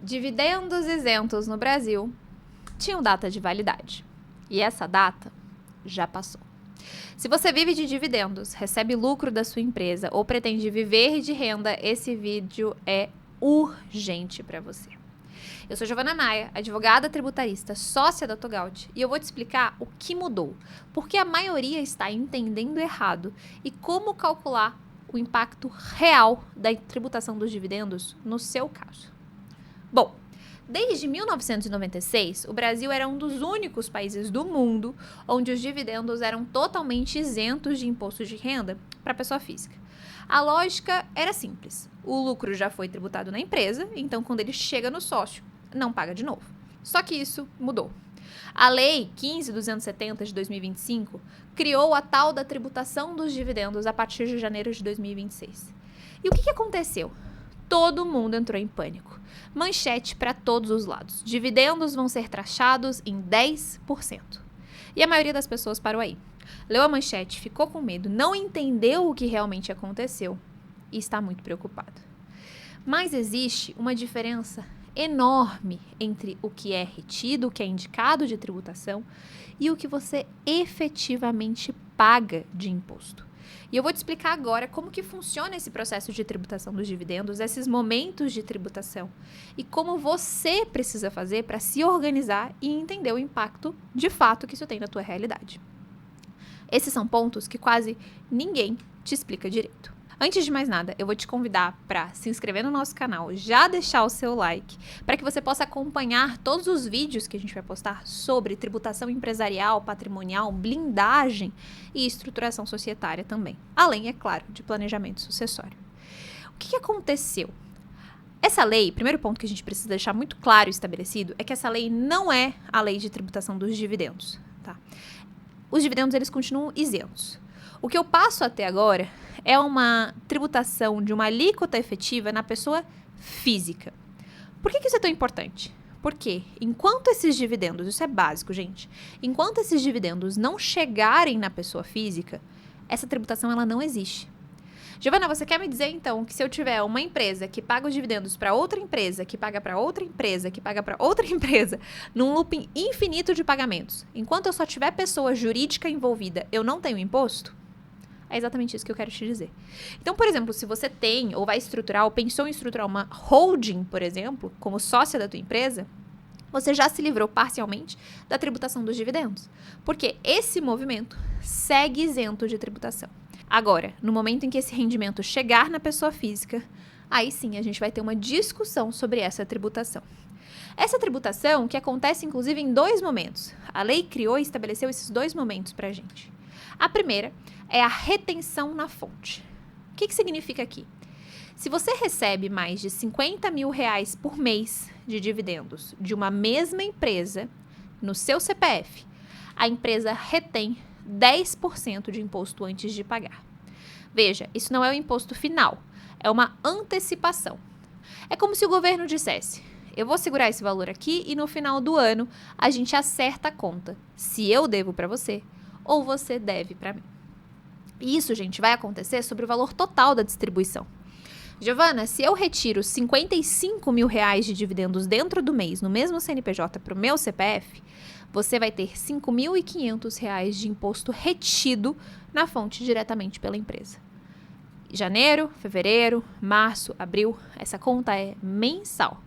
Dividendos isentos no Brasil tinham data de validade. E essa data já passou. Se você vive de dividendos, recebe lucro da sua empresa ou pretende viver de renda, esse vídeo é urgente para você. Eu sou Giovana Maia, advogada tributarista, sócia da Togaut, e eu vou te explicar o que mudou, porque a maioria está entendendo errado e como calcular o impacto real da tributação dos dividendos no seu caso. Bom, desde 1996, o Brasil era um dos únicos países do mundo onde os dividendos eram totalmente isentos de imposto de renda para a pessoa física. A lógica era simples. O lucro já foi tributado na empresa, então quando ele chega no sócio, não paga de novo. Só que isso mudou. A Lei 15.270 de 2025 criou a tal da tributação dos dividendos a partir de janeiro de 2026. E o que aconteceu? Todo mundo entrou em pânico. Manchete para todos os lados. Dividendos vão ser taxados em 10%. E a maioria das pessoas parou aí. Leu a manchete, ficou com medo, não entendeu o que realmente aconteceu e está muito preocupado. Mas existe uma diferença enorme entre o que é retido, o que é indicado de tributação e o que você efetivamente paga de imposto. E eu vou te explicar agora como que funciona esse processo de tributação dos dividendos, esses momentos de tributação e como você precisa fazer para se organizar e entender o impacto de fato que isso tem na tua realidade. Esses são pontos que quase ninguém te explica direito. Antes de mais nada, eu vou te convidar para se inscrever no nosso canal, já deixar o seu like, para que você possa acompanhar todos os vídeos que a gente vai postar sobre tributação empresarial, patrimonial, blindagem e estruturação societária também. Além, é claro, de planejamento sucessório. O que aconteceu? Essa lei, primeiro ponto que a gente precisa deixar muito claro e estabelecido, é que essa lei não é a lei de tributação dos dividendos, tá? Os dividendos, eles continuam isentos. O que eu passo até agora é uma tributação de uma alíquota efetiva na pessoa física. Por que isso é tão importante? Porque enquanto esses dividendos, isso é básico, gente, enquanto esses dividendos não chegarem na pessoa física, essa tributação ela não existe. Giovana, você quer me dizer então que se eu tiver uma empresa que paga os dividendos para outra empresa, que paga para outra empresa, que paga para outra empresa, num looping infinito de pagamentos, enquanto eu só tiver pessoa jurídica envolvida, eu não tenho imposto? É exatamente isso que eu quero te dizer. Então, por exemplo, se você tem ou vai estruturar ou pensou em estruturar uma holding, por exemplo, como sócia da tua empresa, você já se livrou parcialmente da tributação dos dividendos. Porque esse movimento segue isento de tributação. Agora, no momento em que esse rendimento chegar na pessoa física, aí sim a gente vai ter uma discussão sobre essa tributação. Essa tributação que acontece inclusive em dois momentos. A lei criou e estabeleceu esses dois momentos para a gente. A primeira é a retenção na fonte. O que significa aqui? Se você recebe mais de R$50 mil por mês de dividendos de uma mesma empresa no seu CPF, a empresa retém 10% de imposto antes de pagar. Veja, isso não é o imposto final, é uma antecipação. É como se o governo dissesse: eu vou segurar esse valor aqui e no final do ano a gente acerta a conta, se eu devo para você ou você deve para mim. E isso, gente, vai acontecer sobre o valor total da distribuição. Giovana, se eu retiro R$55 mil de dividendos dentro do mês, no mesmo CNPJ para o meu CPF, você vai ter R$5.500 de imposto retido na fonte diretamente pela empresa. Janeiro, fevereiro, março, abril, essa conta é mensal.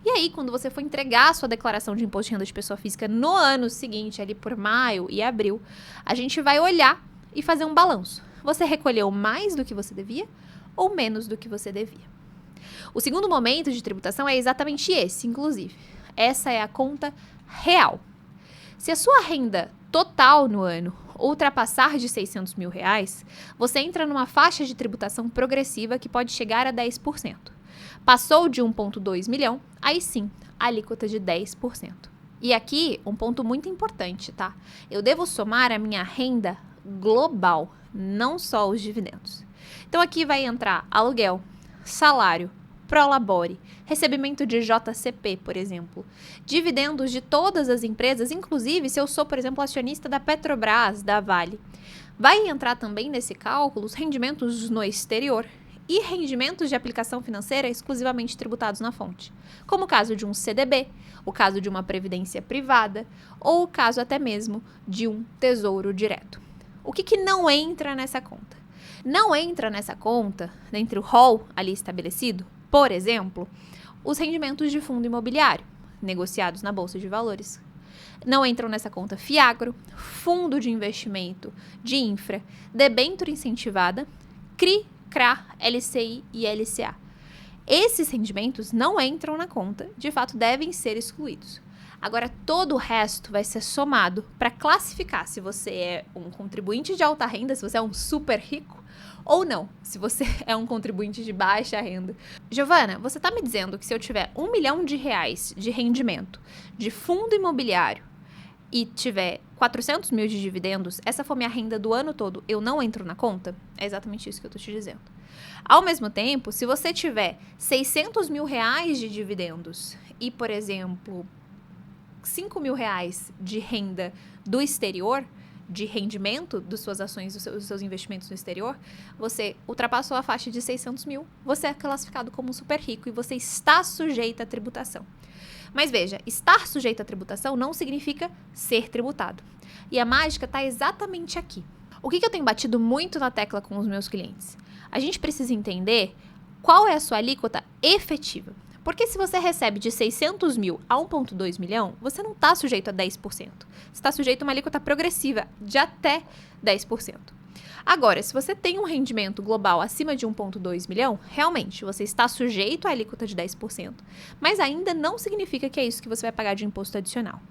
E aí, quando você for entregar a sua declaração de imposto de renda de pessoa física no ano seguinte, ali por maio e abril, a gente vai olhar e fazer um balanço. Você recolheu mais do que você devia ou menos do que você devia? O segundo momento de tributação é exatamente esse, inclusive. Essa é a conta real. Se a sua renda total no ano ultrapassar de R$600 mil, você entra numa faixa de tributação progressiva que pode chegar a 10%. Passou de 1,2 milhão, aí sim, a alíquota de 10%. E aqui, um ponto muito importante, tá? Eu devo somar a minha renda global, não só os dividendos. Então aqui vai entrar aluguel, salário, prolabore, recebimento de JCP, por exemplo, dividendos de todas as empresas, inclusive se eu sou, por exemplo, acionista da Petrobras, da Vale. Vai entrar também nesse cálculo os rendimentos no exterior e rendimentos de aplicação financeira exclusivamente tributados na fonte, como o caso de um CDB, o caso de uma previdência privada ou o caso até mesmo de um tesouro direto. O que não entra nessa conta? Não entra nessa conta, dentre o rol ali estabelecido, por exemplo, os rendimentos de fundo imobiliário, negociados na Bolsa de Valores. Não entram nessa conta FIAGRO, fundo de investimento de infra, debênture incentivada, CRI, CRA, LCI e LCA. Esses rendimentos não entram na conta, de fato devem ser excluídos. Agora, todo o resto vai ser somado para classificar se você é um contribuinte de alta renda, se você é um super rico, ou não, se você é um contribuinte de baixa renda. Giovana, você está me dizendo que se eu tiver R$1 milhão de rendimento de fundo imobiliário e tiver 400 mil de dividendos, essa for minha renda do ano todo, eu não entro na conta? É exatamente isso que eu estou te dizendo. Ao mesmo tempo, se você tiver 600 mil reais de dividendos e, por exemplo, 5 mil reais de renda do exterior, de rendimento das suas ações, dos seus investimentos no exterior, você ultrapassou a faixa de 600 mil, você é classificado como um super rico e você está sujeito à tributação. Mas veja, estar sujeito à tributação não significa ser tributado. E a mágica está exatamente aqui. O que eu tenho batido muito na tecla com os meus clientes? A gente precisa entender qual é a sua alíquota efetiva. Porque se você recebe de 600 mil a 1,2 milhão, você não está sujeito a 10%. Você está sujeito a uma alíquota progressiva de até 10%. Agora, se você tem um rendimento global acima de 1,2 milhão, realmente você está sujeito à alíquota de 10%. Mas ainda não significa que é isso que você vai pagar de imposto adicional.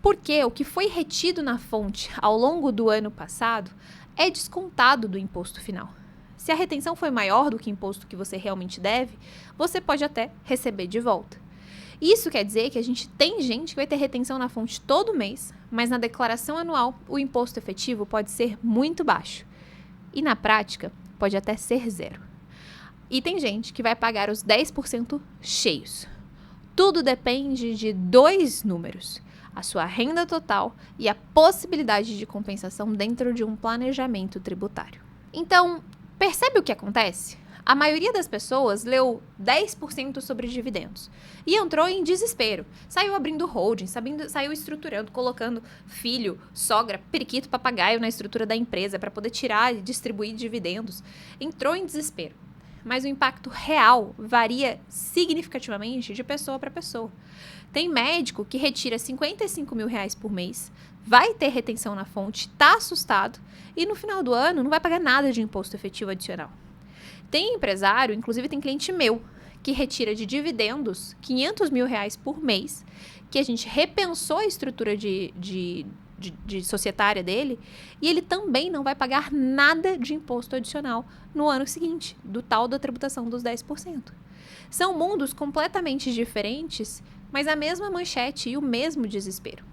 Porque o que foi retido na fonte ao longo do ano passado é descontado do imposto final. Se a retenção foi maior do que o imposto que você realmente deve, você pode até receber de volta. Isso quer dizer que a gente tem gente que vai ter retenção na fonte todo mês, mas na declaração anual o imposto efetivo pode ser muito baixo. E na prática, pode até ser zero. E tem gente que vai pagar os 10% cheios. Tudo depende de dois números: a sua renda total e a possibilidade de compensação dentro de um planejamento tributário. Então, percebe o que acontece? A maioria das pessoas leu 10% sobre dividendos e entrou em desespero. Saiu abrindo holding, saiu estruturando, colocando filho, sogra, periquito, papagaio na estrutura da empresa para poder tirar e distribuir dividendos. Entrou em desespero. Mas o impacto real varia significativamente de pessoa para pessoa. Tem médico que retira 55 mil reais por mês, vai ter retenção na fonte, está assustado e no final do ano não vai pagar nada de imposto efetivo adicional. Tem empresário, inclusive tem cliente meu, que retira de dividendos 500 mil reais por mês, que a gente repensou a estrutura de societária dele, e ele também não vai pagar nada de imposto adicional no ano seguinte, do tal da tributação dos 10%. São mundos completamente diferentes, mas a mesma manchete e o mesmo desespero.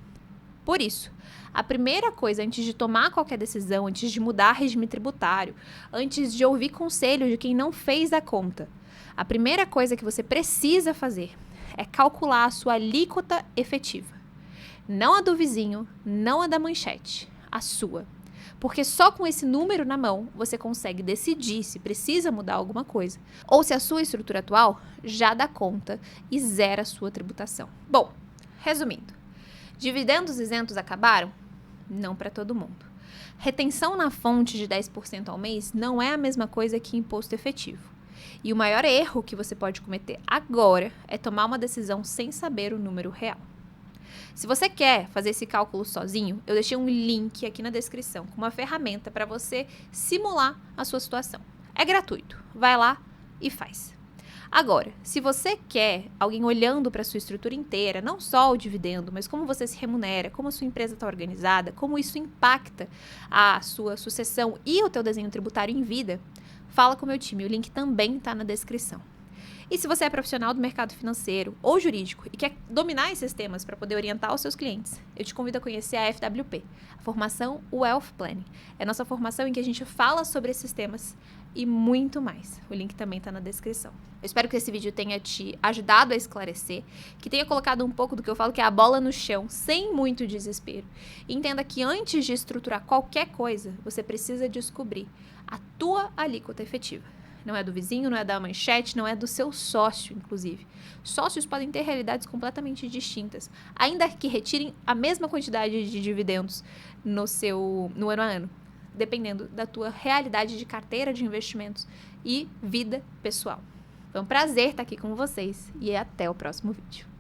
Por isso, a primeira coisa antes de tomar qualquer decisão, antes de mudar regime tributário, antes de ouvir conselho de quem não fez a conta, a primeira coisa que você precisa fazer é calcular a sua alíquota efetiva. Não a do vizinho, não a da manchete, a sua. Porque só com esse número na mão você consegue decidir se precisa mudar alguma coisa ou se a sua estrutura atual já dá conta e zera a sua tributação. Bom, resumindo, dividendos isentos acabaram? Não para todo mundo. Retenção na fonte de 10% ao mês não é a mesma coisa que imposto efetivo. E o maior erro que você pode cometer agora é tomar uma decisão sem saber o número real. Se você quer fazer esse cálculo sozinho, eu deixei um link aqui na descrição com uma ferramenta para você simular a sua situação. É gratuito. Vai lá e faz. Agora, se você quer alguém olhando para a sua estrutura inteira, não só o dividendo, mas como você se remunera, como a sua empresa está organizada, como isso impacta a sua sucessão e o teu desenho tributário em vida, fala com o meu time. O link também está na descrição. E se você é profissional do mercado financeiro ou jurídico e quer dominar esses temas para poder orientar os seus clientes, eu te convido a conhecer a FWP, a formação Wealth Planning. É a nossa formação em que a gente fala sobre esses temas e muito mais. O link também está na descrição. Eu espero que esse vídeo tenha te ajudado a esclarecer, que tenha colocado um pouco do que eu falo que é a bola no chão, sem muito desespero. E entenda que antes de estruturar qualquer coisa, você precisa descobrir a tua alíquota efetiva. não é do vizinho, não é da manchete, não é do seu sócio, inclusive. Sócios podem ter realidades completamente distintas, ainda que retirem a mesma quantidade de dividendos no ano a ano, dependendo da tua realidade de carteira de investimentos e vida pessoal. Foi um prazer estar aqui com vocês e até o próximo vídeo.